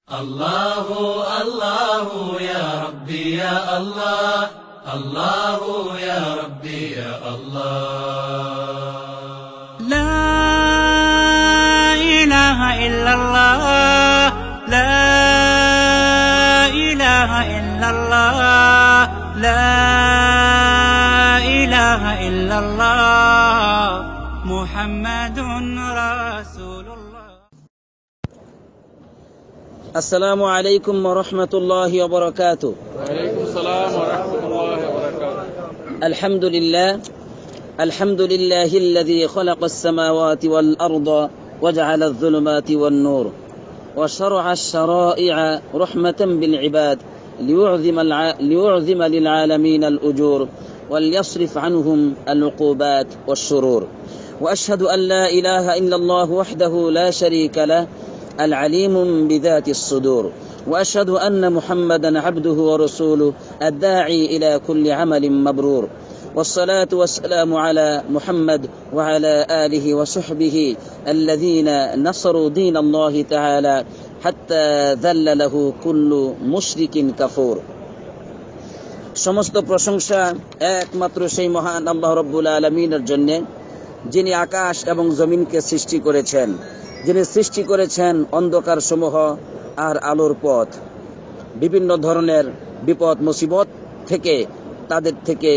الله الله يا ربي يا الله الله يا ربي يا الله لا إله إلا الله لا إله إلا الله لا إله إلا الله محمد رسول الله. السلام عليكم ورحمة الله وبركاته. وعليكم السلام ورحمة الله وبركاته. الحمد لله الذي خلق السماوات والأرض وجعل الظلمات والنور وشرع الشرائع رحمة بالعباد ليعظم للعالمين الأجور وليصرف عنهم العقوبات والشرور. وأشهد أن لا إله إلا الله وحده لا شريك له العليم بذات الصدور. وأشهد أن محمدا عبده ورسوله الداعي إلى كل عمل مبرور. والصلاة والسلام على محمد وعلى آله وصحبه الذين نصروا دين الله تعالى حتى ذل له كل مشرك كفور. সমস্ত প্রশংসা একমাত্র সেই মহান আল্লাহ রাব্বুল আলামিনের জন্য, যিনি আকাশ এবং জমিনকে সৃষ্টি করেছেন, যিনি সৃষ্টি করেছেন অন্ধকার সমূহ আর আলোর পথ, বিভিন্ন ধরনের বিপদ মুসিবত থেকে তাদের থেকে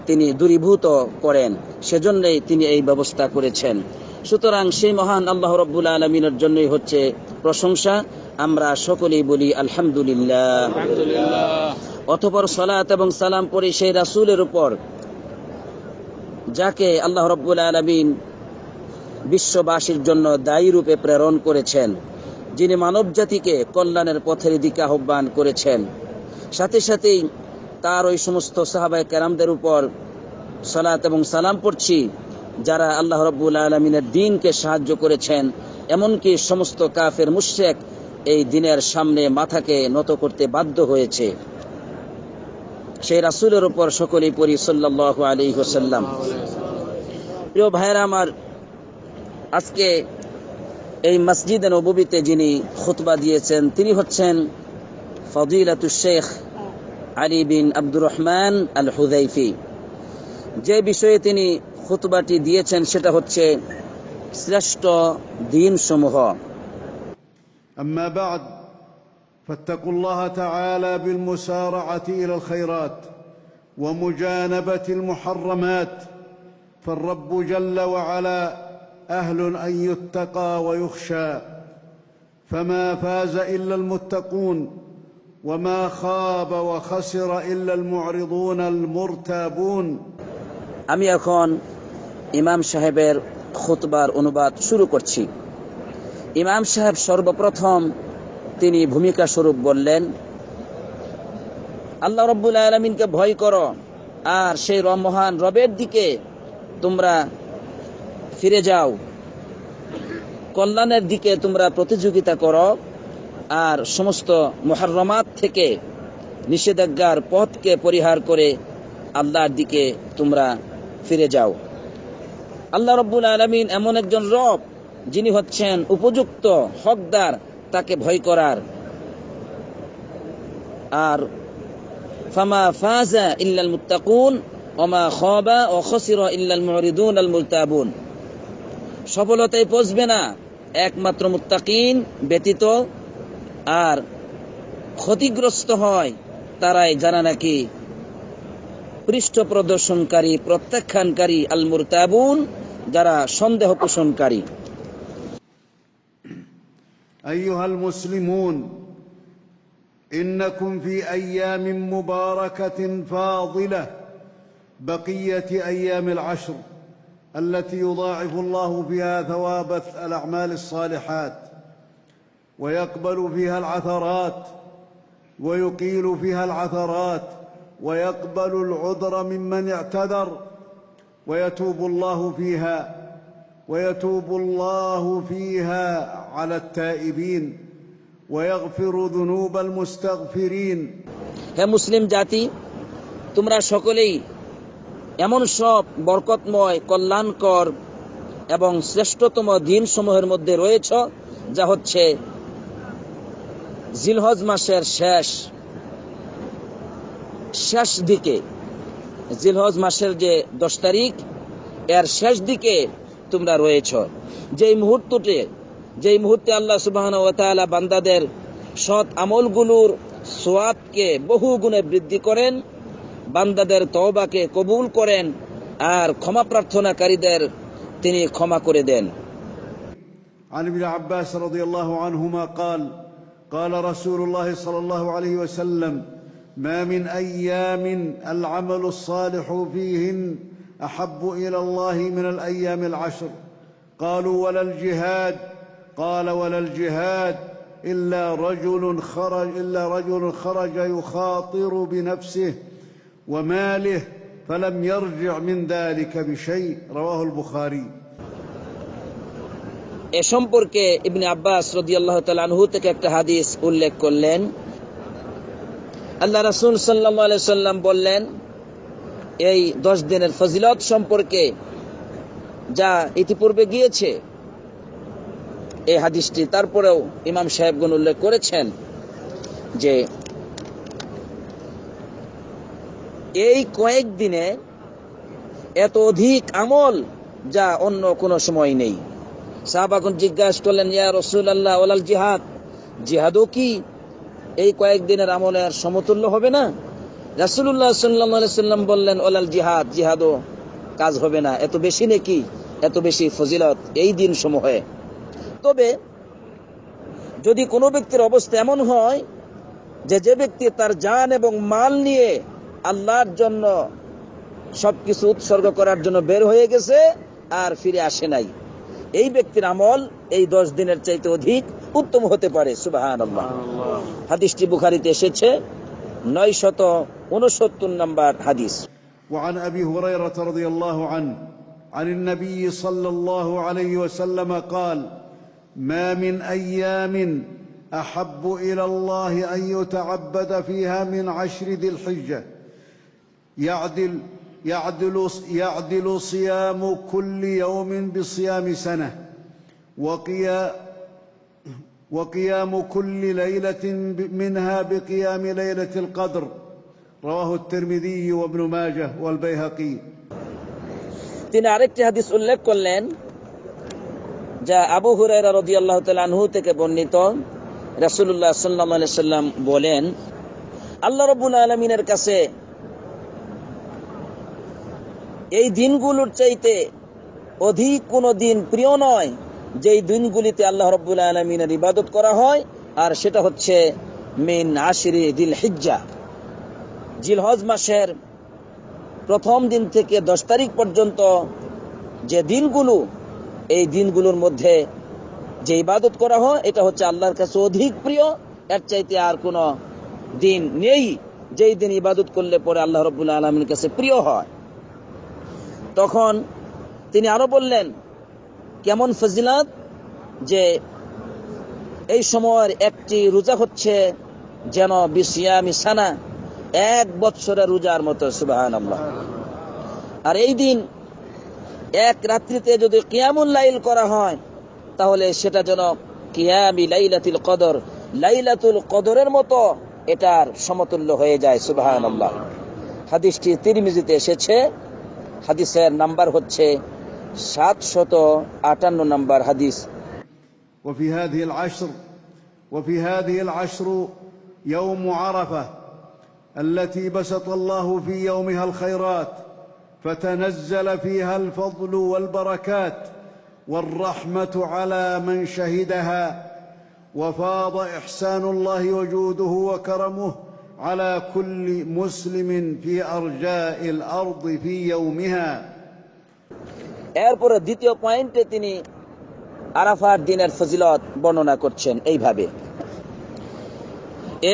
তিনি দূরীভূত করেন, সেজন্যই তিনি এই ব্যবস্থা করেছেন। সুতরাং সেই মহান আল্লাহ রাব্বুল আলামিনের জন্যই হচ্ছে প্রশংসা। আমরা সকলেই বলি আলহামদুলিল্লাহ। অতঃপর সালাত এবং সালাম পড়ি সেই রাসূলের উপর, যাকে আল্লাহ রাব্বুল আলামিন বিশ্ববাসীর জন্য দায়ী রূপে প্রেরণ করেছেন, যিনি মানব জাতিকে কল্যাণের পথের দিকে আহ্বান করেছেন। সাথে সাথেই তার ওই সমস্ত সাহাবায়ে কেরামদের উপর সালাত এবং সালাম পড়ছি, যারা আল্লাহ রাব্বুল আলামিনের দ্বীনকে সাহায্য করেছেন, এমনকি সমস্ত কাফের মুশরিক এই দ্বীনের সামনে মাথাকে নত করতে বাধ্য হয়েছে। সেই রাসূলের উপর সকলেই পড়ি সাল্লাল্লাহু আলাইহি ওয়াসাল্লাম। প্রিয় ভাইরা আমার, আজকে এই মসজিদে নববীতে যিনি খুতবা দিয়েছেন তিনি হচ্ছেন ফজিলাতুশ শেখ আলী বিন আব্দুর রহমান আল হুযাইফি। যে বিষয়ে তিনি খুতবাটি দিয়েছেন সেটা হচ্ছে শ্রেষ্ঠ দ্বীন সমূহ। أما بعد فاتقوا الله تعالى بالمسارعة إلى الخيرات ومجانبة المحرمات، فالرب جل وعلا أهل أن يتقى ويخشى، فما فاز إلا المتقون وما خاب وخسر إلا المعرضون المرتابون. আমি এখন ইমাম সাহেবের খুতবার অনুবাদ শুরু করছি। ইমাম সাহেব সর্বপ্রথম তিনি ভূমিকা স্বরূপ বললেন, আল্লাহ রাব্বুল আলামিনকে ভয় করো আর সেই মহান রবের দিকে তোমরা ফিরে যাও, কল্যাণের দিকে তোমরা প্রতিযোগিতা করো আর সমস্ত মুহাররমাত থেকে নিষেধাজ্ঞার পথকে পরিহার করে আল্লাহর দিকে তোমরা ফিরে যাও। আল্লাহ রাব্বুল আলামিন এমন একজন রব যিনি হচ্ছেন উপযুক্ত হকদার তাকে ভয় করার। আর ফামা ফাজা ইল্লাল মুত্তাকুন ওমা খাবা ওয়া খাসিরা ইল্লাল মুরিদুন আল মুরতাবুন। সফলতায় পৌঁছবে না একমাত্র মুত্তাকিন ব্যতীত, আর ক্ষতিগ্রস্ত হয় তারাই যারা নাকি পৃষ্ঠ প্রদর্শনকারী, প্রত্যাখ্যানকারী, আল মুরতাবুন যারা সন্দেহ পোষণকারী। أيها المسلمون، إنكم في أيام مباركة فاضلة بقية أيام العشر التي يضاعف الله فيها ثواب الأعمال الصالحات ويقبل فيها العثرات ويقيل فيها العثرات ويقبل العذر ممن اعتذر ويتوب الله فيها على التائبين ويغفر ذنوب المستغفرين. হে মুসলিম জাতি, তোমরা সকলেই এমন সব বরকতময়, কল্যাণকর এবং শ্রেষ্ঠতম দিন সমূহের মধ্যে রয়েছে, যা হচ্ছে জিলহজ মাসের শেষ দিকে, জিলহজ মাসের যে 10 তারিখ, এর শেষ দিকে তোমরা রয়েছ। যেই মুহূর্তে আল্লাহ সুবহানাহু ওয়া তাআলা বান্দাদের সৎ আমলগুলোর সওয়াবকে বহু গুণে বৃদ্ধি করেন, বান্দাদের তওবাকে কবুল করেন, আর ক্ষমা প্রার্থনাকারীদের তিনি ক্ষমা করে দেন। عن ابن عباس رضي الله عنهما قال قال رسول الله صلى الله عليه وسلم ما من أيام العمل الصالح فيهن أحب إلى الله من الأيام العشر قالوا ولا الجهاد قال ولا الجهاد إلا رجل خرج يخاطر بنفسه وماله فلم يرجع من ذلك بشيء رواه البخاري। এ সম্পর্কে ইবনে আব্বাস রাদিয়াল্লাহু তাআলা আনহু থেকে একটা হাদিস উল্লেখ করলেন। আল্লাহ রাসূল সাল্লাল্লাহু আলাইহি সাল্লাম বললেন, এই 10 দিনের ফজিলত সম্পর্কে যা ইতিপূর্বে গিয়েছে এই হাদিসটি, তারপরেও ইমাম সাহেবগণ উল্লেখ করেছেন যে এই কয়েকদিনে এত অধিক আমল যা অন্য কোনো সময় নেই। সাহাবাগণ জিজ্ঞাসা করলেন, ইয়া রাসূলুল্লাহ ওয়ালাল জিহাদ, জিহাদও কি এই কয়েকদিনের আমলের সমতুল্য হবে না? রাসূলুল্লাহ সাল্লাল্লাহু আলাইহি সাল্লাম বললেন, ওয়ালাল জিহাদ, জিহাদও কাজ হবে না, এত বেশি নেকি, এত বেশি ফজিলত এই দিন সমূহে। তবে যদি কোনো ব্যক্তির অবস্থা এমন হয় যে ব্যক্তি তার জান এবং মাল নিয়ে আল্লাহর জন্য সবকিছু উৎসর্গ করার জন্য বের হয়ে গেছে আর ফিরে আসে নাই, এই ব্যক্তির আমল এই 10 দিনের চাইতে অধিক উত্তম হতে পারে। সুবহানাল্লাহ। হাদিসটি বুখারীতে এসেছে, 969 নম্বর হাদিস। وعن أبي هريرة رضي الله عنه عن النبي صلى الله عليه وسلم قال ما من أيام أحب إلى الله أن يتعبد فيها من 10 ذي الحجة يعدل صيام كل يوم بصيام سنة وقيام كل ليلة منها بقيام ليلة القدر رواه الترمذي وابن ماجه والبيهقي। তিনি আরেকটি হাদিস উল্লেখ করলেন যা আবু হুরায়রা রাদিয়াল্লাহু তাআলা আনহু থেকে বর্ণিত। রাসূলুল্লাহ সাল্লাল্লাহু আলাইহি সাল্লাম বলেন, আল্লাহ রাব্বুল আলামিনের কাছে এই দিনগুলোর চাইতে অধিক কোনো দিন প্রিয় নয় যেই দিনগুলিতে আল্লাহ রাব্বুল আলামিনের ইবাদত করা হয়, আর সেটা হচ্ছে মিন 10 যিল হিজ্জা, জিলহজ মাসের প্রথম দিন থেকে 10 তারিখ পর্যন্ত যে দিনগুলো, এই দিনগুলোর মধ্যে যে ইবাদত করা হয় এটা হচ্ছে আল্লাহর কাছে অধিক প্রিয়। এর চাইতে আর কোনো দিন নেই যেই দিন ইবাদত করলে পরে আল্লাহ রাব্বুল আলামিনের কাছে প্রিয় হয়। তখন তিনি আরো বললেন, কেমন ফজিলত যে এই সময়ের একটি রোজা হচ্ছে যেন বিসিয়ামি সানা, 1 বছরের রোজার মতো। সুবহানাল্লাহ। আর এই দিন এক রাত্রিতে যদি কিয়ামুল লাইল করা হয় তাহলে সেটা যেন কিয়ামি লাইলাতুল কদর, লাইলাতুল কদরের মতো এটার সমতুল্য হয়ে যায়। সুবহানাল্লাহ। হাদিসটি তিরমিজিতে এসেছে, হাদিসের নাম্বার হচ্ছে 758 নম্বর হাদিস। وفي هذه العشر يوم عرفة التي بسط الله في يومها الخيرات فتنزل فيها الفضل والبركات والرحمة على من شهدها وفاض إحسان الله وجوده وكرمه على كل مسلم في أرجاء الأرض في يومها। এরপরে দ্বিতীয় পয়েন্টে তিনি আরাফার দিনের ফজিলত বর্ণনা করছেন এইভাবে,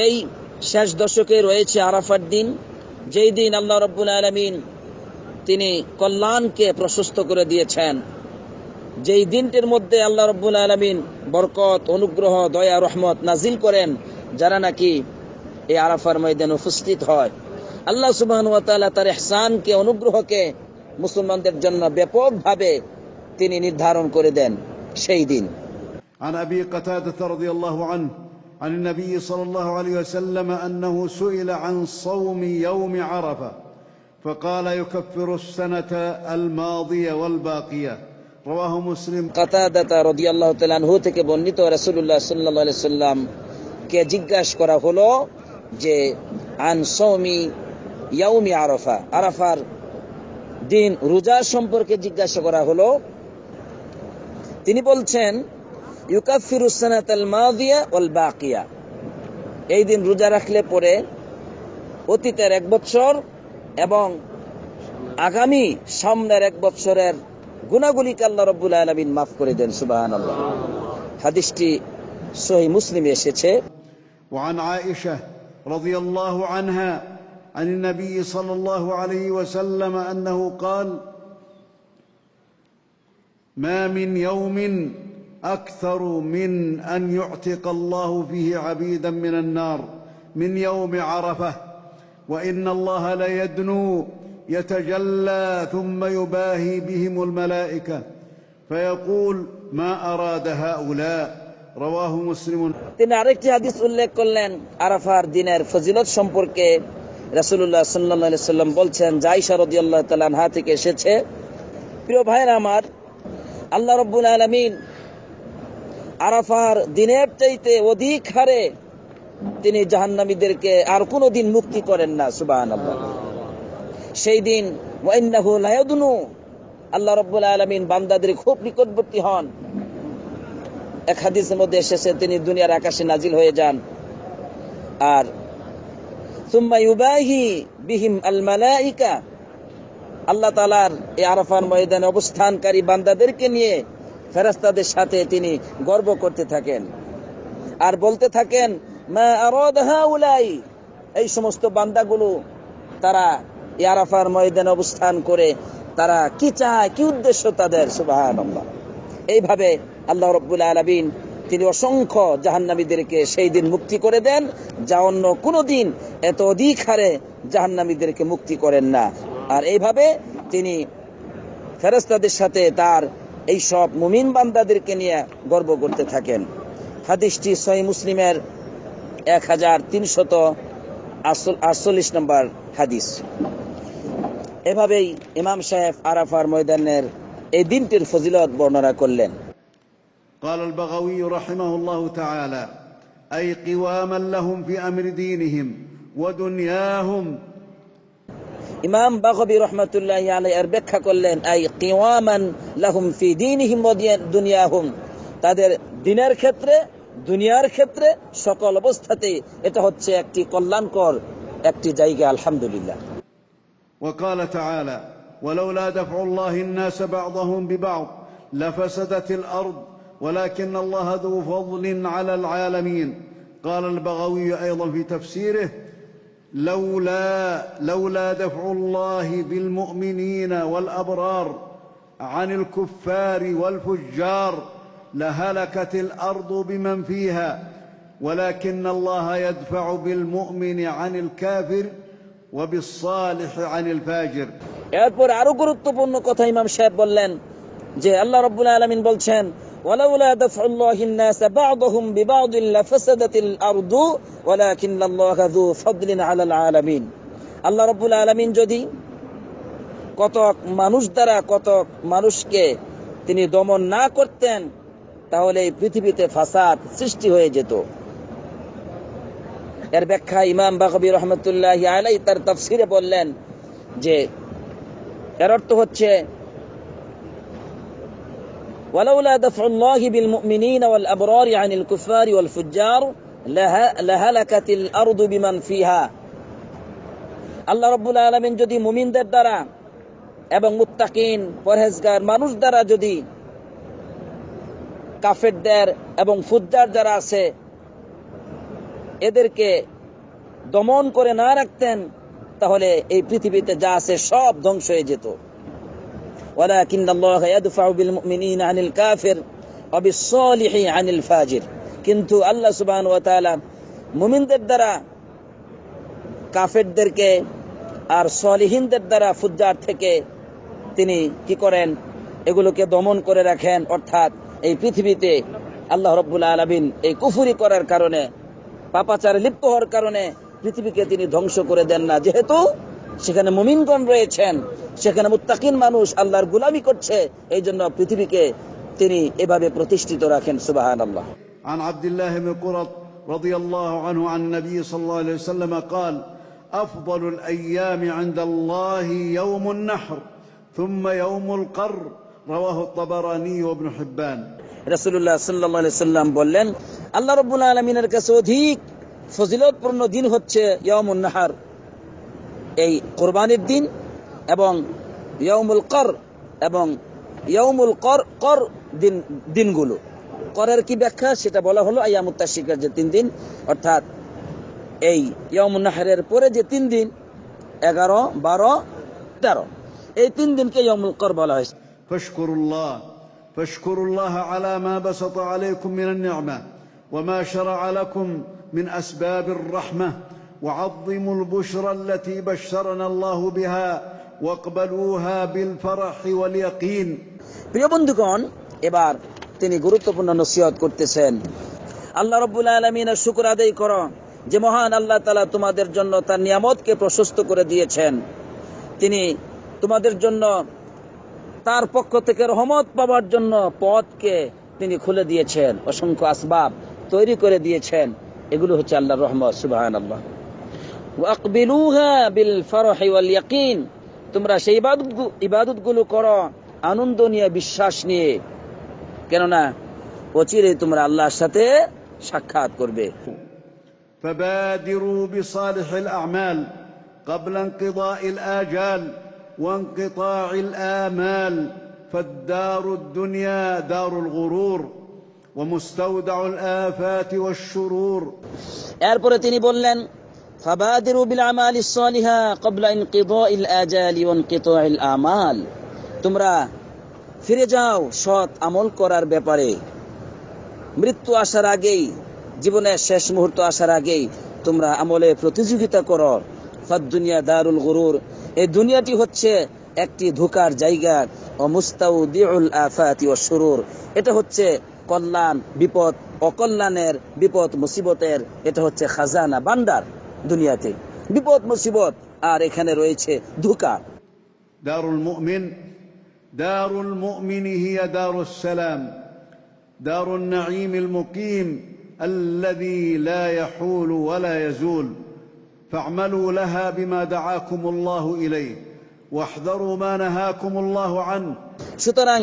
এই শেষ দশকে রয়েছে আরাফার দিন, যেই দিন আল্লাহ রাব্বুল আলামিন তিনি কল্যাণকে প্রশস্ত করে দিয়েছেন, যেই দিনটির মধ্যে আল্লাহ রাব্বুল আলামিন বরকত, অনুগ্রহ, দয়া, রহমত নাজিল করেন যারা নাকি এই আরাফার ময়দানে উপস্থিত হয়। আল্লাহ সুবহানাহু ওয়া তাআলা তার ইহসানকে, অনুগ্রহকে মুসলমানদের জন্য ব্যাপকভাবে তিনি নির্ধারণ করে দেন সেই দিন। عن أبي قتادة رضي الله عنه عن النبي صلى الله عليه وسلم أنه سئل عن صوم يوم عرفة فقال يكفر السنة الماضية والباقية رواه مسلم কাতাদা রাদিয়াল্লাহু তাআলা আনহু থেকে বর্ণিত রাসূলুল্লাহ সাল্লাল্লাহু আলাইহি সাল্লাম কে জিজ্ঞাসা করা হলো যে আন সাওমি ইয়াউমি আরাফা, আরাফার দিন রোজা সম্পর্কে জিজ্ঞাসা করা হলো। তিনি বলছেন ইউকাফিরুস সানাতাল মাদিয়া ওয়াল বাকিয়া, এই দিন রোজা রাখলে পরে অতীতের 1 বছর এবং আগামী সামনের 1 বছরের গুনাহগুলিকে আল্লাহ রাব্বুল আলামিন মাফ করে দেন। সুবহানাল্লাহ। হাদিসটি সহিহ মুসলিমে এসেছে। وعن عائشة رضي الله عنها عن النبي صلى الله عليه وسلم أنه قال ما من يوم أكثر من أن يعتق الله فيه عبيدا من النار من يوم عرفة وإن الله ليدنو يتجلى ثم يباهي بهم الملائكة فيقول ما أراد هؤلاء رواه مسلم। তিনি আরেকটি হাদিস উল্লেখ করলেন আরাফার দিনের ফজিলত সম্পর্কে। রাসূলুল্লাহ সাল্লাল্লাহু আলাইহি সাল্লাম বলছেন, আয়েশা রাদিয়াল্লাহু তাআলা আনহা থেকে এসেছে, প্রিয় ভাইরা আমার, আল্লাহ রাব্বুল আলামিন আরাফার দিনের চাইতে অধিক হারে তিনি জাহান্নামীদেরকে আর কোনো দিন মুক্তি করেন না। সুবহানাল্লাহ। সেই দিন ওয়া ইন্নাহু লায়াদুনু, আল্লাহ রাব্বুল আলামিন বান্দাদের খুব নিকটবর্তী হন। এক হাদিসের মধ্যে এসেছে তিনি দুনিয়ার আকাশে নাজিল হয়ে যান, আর সুম্মা ইউবাহি বিহিম আল মালাইকা, আল্লাহ তাআলার এই আরাফার ময়দানে অবস্থানকারী বান্দাদেরকে নিয়ে ফেরেশতাদের সাথে তিনি গর্ব করতে থাকেন আর বলতে থাকেন মা আরাদা হাউলাই, এই সমস্ত বান্দাগুলো তারা এই আরাফার ময়দানে অবস্থান করে তারা কি চায়, কি উদ্দেশ্য তাদের। সুবহানাল্লাহ। এইভাবে আল্লাহ রাব্বুল আলামিন তিনি অসংখ্য জাহান্নামীদেরকে সেই দিন মুক্তি করে দেন, যা অন্য কোনো দিন এত অধিক হারে জাহান্নামীদেরকে মুক্তি করেন না। আর এইভাবে তিনি ফেরেশতাদের সাথে তার এই সব মুমিন বান্দাদেরকে নিয়ে গর্ব করতে থাকেন। হাদিসটি সহিহ মুসলিমের 1348 নম্বর হাদিস। এভাবেই ইমাম সাহেব আরাফার ময়দানের এই দিনটির ফজিলত বর্ণনা করলেন। قال البغوي رحمه الله تعالى أي قواما لهم في أمر دينهم ودنياهم। ইমাম বাগবী রাহমাতুল্লাহি আলাইহি এর ব্যাখ্যা করলেন আই কিওয়ামান লাহুম ফি দীনিহিম ওয়া দুনিয়াহুম, তাদের দিনের ক্ষেত্রে দুনিয়ার ক্ষেত্রে সকল অবস্থাতেই এটা হচ্ছে একটি কল্যাণকর একটি জায়গা। আলহামদুলিল্লাহ। وقال تعالى ولولا دفع الله الناس بعضهم ببعض لفسدت الأرض ولكن الله ذو فضل على العالمين. قال البغوي أيضا في تفسيره لولا دفع الله بالمؤمنين والأبرار عن الكفار والفجار لهلكت الأرض بمن فيها ولكن الله يدفع بالمؤمن عن الكافر وبالصالح عن الفاجر. এরপর আরো গুরুত্বপূর্ণ কথা ইমাম সাহেব বললেন যে আল্লাহ রাব্বুল আলামিন বলছেন ওয়ালাউলা দাফউল্লাহিন নাস বা'দহুম বিবা'দিন লাফাসাদাতিল আরদু ওয়ালাকিন্নাল্লাহা যু ফাদলিন আলাল আলামিন। আল্লাহ রাব্বুল আলামিন যদি কতক মানুষ দ্বারা কতক মানুষকে তিনি দমন না করতেন তাহলে এই পৃথিবীতে ফাসাদ সৃষ্টি হয়ে যেত। এর ব্যাখ্যা ইমাম বাগবী রাহমাতুল্লাহি আলাইহি তার তাফসীরে বললেন যে এর অর্থ হচ্ছে ওয়ালাউলা দাফউল্লাহি বিল মুমিনিনা ওয়াল আবরারি আনিল কুফারি ওয়াল ফুজ্জার লাহালাকাতিল আরদু বিমান ফিহা। আল্লাহ রাব্বুল আলামিন যদি মুমিনদের দ্বারা এবং মুত্তাকিন পরহেজগার মানুষ দ্বারা যদি কাফেরদের এবং ফুজ্জার যারা আছে এদেরকে দমন করে না রাখতেন তাহলে এই পৃথিবীতে যা আছে সব ধ্বংস হয়ে যেত। ওয়ালাকিন্নাল্লাহা ইয়াদফাউ বিল মুমিনিনা আনিল কাফির ওয়া বিস সালিহি আনিল ফাজির। কিন্তু আল্লাহ সুবহানাহু ওয়া তাআলা মুমিনদের দ্বারা কাফেরদেরকে আর সলিহিনদের দ্বারা ফুজ্জার থেকে তিনি কি করেন, এগুলোকে দমন করে রাখেন। অর্থাৎ এই পৃথিবীতে আল্লাহ রাব্বুল আলামিন এই কুফরি করার কারণে পাপাচারে লিপ্ত হওয়ার কারণে পৃথিবীকে তিনি ধ্বংস করে দেন না, যেহেতু সেখানে মুমিনগণ রয়েছেন, সেখানে মুত্তাকিন মানুষ আল্লাহর গোলামি করছে, এই জন্য পৃথিবীকে তিনি এভাবে প্রতিষ্ঠিত রাখেন। সুবহানাল্লাহ। عن عبد الله بن قرط رضي الله عنه عن النبي صلى الله عليه وسلم قال أفضل الأيام عند الله يوم النحر ثم يوم القر رواه الطبراني وابن حبان। রাসূলুল্লাহ সাল্লাল্লাহু আলাইহি সাল্লাম বললেন, আল্লাহ রাব্বুল আলামিনের কাছে অধিক ফজিলতপূর্ণ দিন হচ্ছে ইয়াউমুন নাহর, এই কুরবানির দিন, এবং ইয়াউমুল কর এবং ইয়াউমুল কর দিনগুলো। করের কি ব্যাখ্যা সেটা বলা হলো আইয়ামুত তাশরিকের যে 3 দিন, অর্থাৎ এই ইয়াউমুন নাহরের পরে যে 3 দিন 11, 12, 13, এই 3 দিনকে ইয়াউমুল কর বলা হয়েছে। فاشكروا الله على ما بسط عليكم من النعمة وما شرع لكم من أسباب الرحمة وعظموا البشرى التي بشرنا الله بها واقبلوها بالفرح واليقين। প্রিয় বন্ধুগণ, এবার তিনি গুরুত্বপূর্ণ নসিহত করতেছেন। আল্লাহ রাব্বুল আলামিনের শুকর আদায় করো যে মহান আল্লাহ তাআলা তোমাদের জন্য তার নিয়ামতকে প্রশস্ত করে দিয়েছেন। তিনি তোমাদের জন্য তার পক্ষ থেকে রহমত পাওয়ার জন্য পথকে তিনি খুলে দিয়েছেন, অসংখ্য আসবাব তৈরি করে দিয়েছেন। এগুলো হচ্ছে আল্লাহর রহমত। সুবহানাল্লাহ। ওয়াকবিলুহা বিল ফারহি ওয়াল ইয়াকিন, তোমরা সেই ইবাদতগুলো করো আনন্দ নিয়ে, বিশ্বাস নিয়ে, কেননা অচিরেই তোমরা আল্লাহর সাথে সাক্ষাৎ করবে। فبادروا بصالح الأعمال قبل انقضاء الآجال وانقطاع الآمال فالدار الدنيا دار الغرور ومستودع الآفات والشرور। এরপরে তিনি বললেন, فبادروا بالأعمال الصالحة قبل انقضاء الآجال وانقطاع الآمال, তোমরা ফিরে যাও সৎ আমল করার ব্যাপারে। মৃত্যু আসার আগেই, জীবনের শেষ মুহূর্ত আসার আগেই তোমরা আমলে প্রতিযোগিতা করো। ফাদ-দুনিয়া দারুল গুরুর, এই দুনিয়াটি হচ্ছে একটি ধোঁকার জায়গা। ও মুস্তাউদিউল আফাতি ওয়াশ শুরুর, এটা হচ্ছে কল্যাণ, বিপদ, অকল্যাণের, বিপদ মুসিবতের, এটা হচ্ছে খাজানা, ভান্ডার। দুনিয়াতে বিপদ মুসিবত, আর এখানে রয়েছে ধোঁকা। دار المؤمن هي دار السلام دار النعيم المقيم الذي لا يحول ولا يزول فاعملوا لها بما دعاكم الله إليه واحذروا ما نهاكم الله عنه। সুতরাং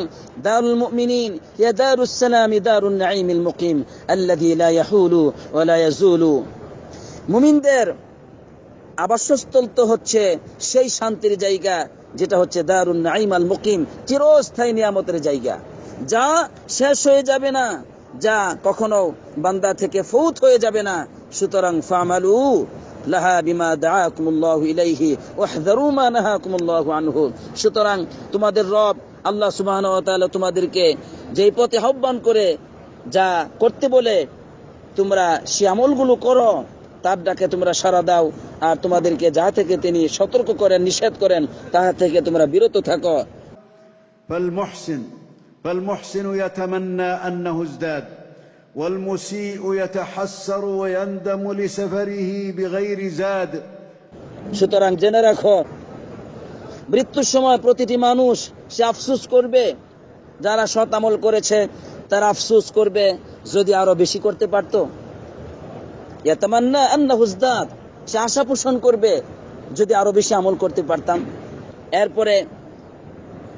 দারুল মুমিনিন হিয়া দারুস সালাম দারুন নাঈমিল মুকিম আল্লাযী লা ইয়াহুলু ওয়া লা ইয়াজুলু, মুমিনদের আবাসস্থল তো হচ্ছে সেই শান্তির জায়গা যেটা হচ্ছে দারুন নাঈম আল মুকিম, চিরস্থায়ী নিয়ামতের জায়গা, যা শেষ হয়ে যাবে না, যা কখনো বান্দা থেকে ফৌত হয়ে যাবে না। সুতরাং ফামালু লাহা বিমা দাআকুমুল্লাহু ইলাইহি ওয়াহযারু মা নাহাকুমুল্লাহু আনহু, সুতরাং তোমাদের রব আল্লাহ সুবহানাহু ওয়া তাআলা তোমাদেরকে যেই পথে আহ্বান করে, যা করতে বলে, তোমরা সেই আমলগুলো করো, তার ডাকে তোমরা সাড়া দাও, আর তোমাদেরকে যা থেকে তিনি সতর্ক করেন, নিষেধ করেন, তাহা থেকে তোমরা বিরত থাকো। فالمحسن يتمنى أنه ازداد والمسيء يتحسر ويندم لسفره بغير زاد। সুতরাং জেনে রাখো, মৃত্যুর সময় প্রতিটি মানুষ সে আফসোস করবে, যারা সৎ আমল করেছে তারা আফসোস করবে যদি আরো বেশি করতে পারত। ইয়াতামান্না আন্নাহু ইজদাদ, সে আশা পোষণ করবে যদি আরো বেশি আমল করতে পারতাম। এরপরে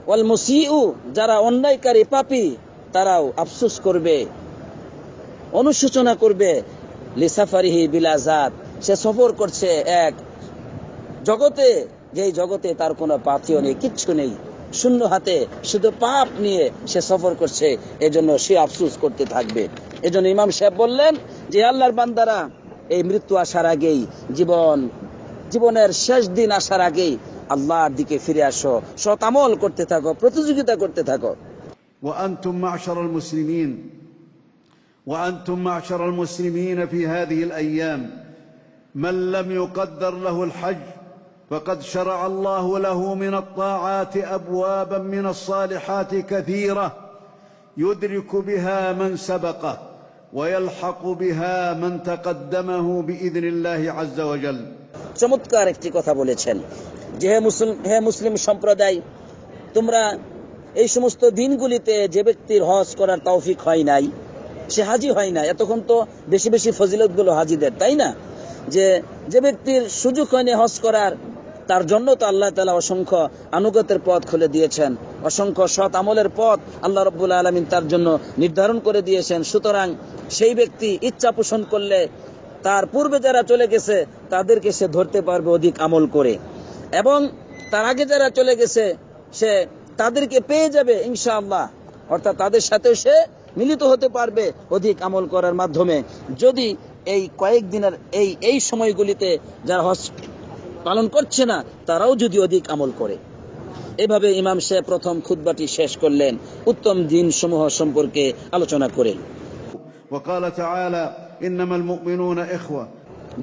ওয়াল মুসিউ, যারা অন্যায়কারী পাপী তারাও আফসোস করবে, অনুশোচনা করবে। লিসাফারিহি বিলা জাত, সে সফর করছে এক জগতে, যেই জগতে তার কোনো পাথিও নেই, কিচ্ছু নেই, শূন্য হাতে শুধু পাপ নিয়ে সে সফর করছে, এজন্য সে আফসোস করতে থাকবে। এজন্য ইমাম সাহেব বললেন যে আল্লাহর বান্দারা এই মৃত্যু আসার আগেই, জীবনের শেষ দিন আসার আগেই আল্লাহর দিকে ফিরে আসো, সৎ আমল করতে থাকো, প্রতিযোগিতা করতে থাকো। وأنتم معشر المسلمين في هذه الأيام من لم يقدر له الحج فقد شرع الله له من الطاعات أبوابا من الصالحات كثيرة يدرك بها من سبقه ويلحق بها من تقدمه بإذن الله عز وجل. চমৎকার একটি কথা বলেছেন যে হে মুসলিম সম্প্রদায়, তোমরা এই সমস্ত দিনগুলিতে যে ব্যক্তির হজ করার তৌফিক হয় নাই, সে হাজি হয় না, এতক্ষণ তো বেশি বেশি ফজিলত গুলো হাজিদের, তাই না? যে ব্যক্তির সুযোগ হয়নি হজ করার, তার জন্য তো আল্লাহ তাআলা অসংখ্য আনুগত্যের পথ খুলে দিয়েছেন, অসংখ্য সৎ আমলের পথ আল্লাহ রাব্বুল আলামিন তার জন্য নির্ধারণ করে দিয়েছেন। সুতরাং সেই ব্যক্তি ইচ্ছা পোষণ করলে তার পূর্বে যারা চলে গেছে তাদেরকে সে ধরতে পারবে অধিক আমল করে, এবং তার আগে যারা চলে গেছে সে তাদেরকে পেয়ে যাবে ইনশাআল্লাহ, অর্থাৎ তাদের সাথে সে মিলিত হতে পারবে অধিক আমল করার মাধ্যমে, যদি এই কয়েকদিনের এই সময়গুলিতে যারা হজ পালন করছে না তারাও যদি অধিক আমল করে। এভাবে ইমাম সাহেব প্রথম খুতবাটি শেষ করলেন উত্তম দিন সমূহ সম্পর্কে আলোচনা করে। وقال تعالى إنما المؤمنون إخوة,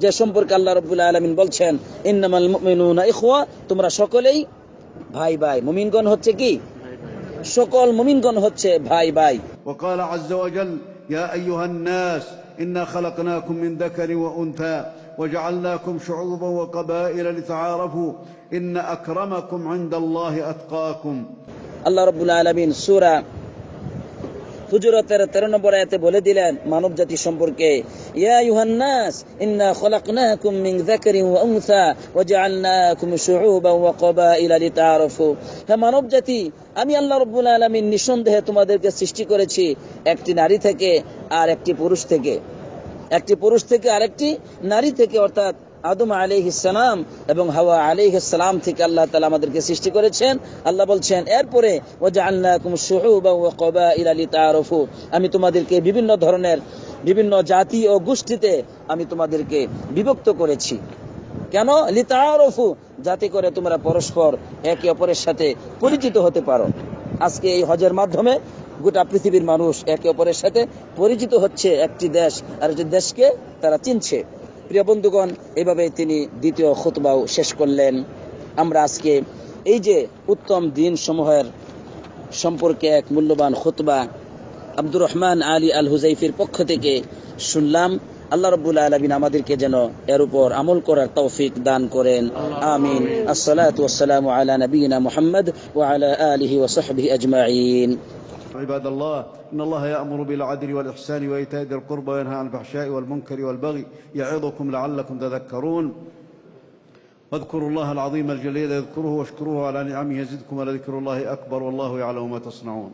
যে সম্পর্কে আল্লাহ রাব্বুল আলামিন বলছেন ইন্নামাল মুমিনুনা ইখওয়া, তোমরা সকলেই ভাই ভাই। মুমিনগণ হচ্ছে কি? সকল মুমিনগণ হচ্ছে ভাই ভাই। وقال عز وجل يا أيها الناس إنا خلقناكم من ذكر وأنثى وجعلناكم شعوبا وقبائل لتعارفوا إن أكرمكم عند الله أتقاكم. আল্লাহ রাব্বুল আলামিন সূরা হুজুরাতের 13 নম্বর আয়াতে বলে দিলেন মানব জাতি সম্পর্কে, ইয়া আইয়ুহান নাস ইন্না খলাকনাকুম মিন যাকারিন ওয়া উনসা ওয়া জাআলনাকুম শুউবান ওয়া ক্বাবাইলা লিতাআরাফু। হে মানব জাতি, আমি আল্লাহ রাব্বুল আলামিন নিঃসন্দেহে তোমাদেরকে সৃষ্টি করেছি একটি নারী থেকে আর একটি পুরুষ থেকে, একটি পুরুষ থেকে আরেকটি নারী থেকে, অর্থাৎ আদম আলাইহিস সালাম এবং হাওয়া আলাইহিস সালাম থেকে আল্লাহ তাআলা আমাদেরকে সৃষ্টি করেছেন। আল্লাহ বলছেন এরপরে ওয়া জাআলনাকুম শুউবান ওয়া ক্বাবাইলা লিতাআরাফু, আমি তোমাদেরকে বিভিন্ন ধরনের বিভিন্ন জাতি ও গোষ্ঠীতে আমি তোমাদেরকে বিভক্ত করেছি। কেন? লিতাআরাফু, যাতে করে তোমরা পরস্পর একে অপরের সাথে পরিচিত হতে পারো। আজকে এই হজের মাধ্যমে গোটা পৃথিবীর মানুষ একে অপরের সাথে পরিচিত হচ্ছে, একটি দেশ আর একটি দেশকে তারা চিনছে। প্রিয় বন্ধুগণ, এইভাবে তিনি দ্বিতীয় খুতবাও শেষ করলেন। আমরা আজকে এই যে উত্তম দিন সমূহের সম্পর্কে এক মূল্যবান খুতবা আব্দুর রহমান আলী আল হুজাইফির পক্ষ থেকে শুনলাম। আল্লাহ রাব্বুল আলামিন আমাদেরকে যেন এর উপর আমল করার তৌফিক দান করেন, আমিন। আসসালাতু ওয়াসসালামু আলা নবিয়িনা মুহাম্মদ ওয়া আলা আলিহি ওয়া সাহবিহি আজমাইন। عباد الله إن الله يأمر بالعدل والإحسان وإيتاء ذي القربى وينهى عن الفحشاء والمنكر والبغي يعظكم لعلكم تذكرون. واذكروا الله العظيم الجليل يذكره واشكروه على نعمه يزدكم ولذكر الله أكبر والله يعلم ما تصنعون.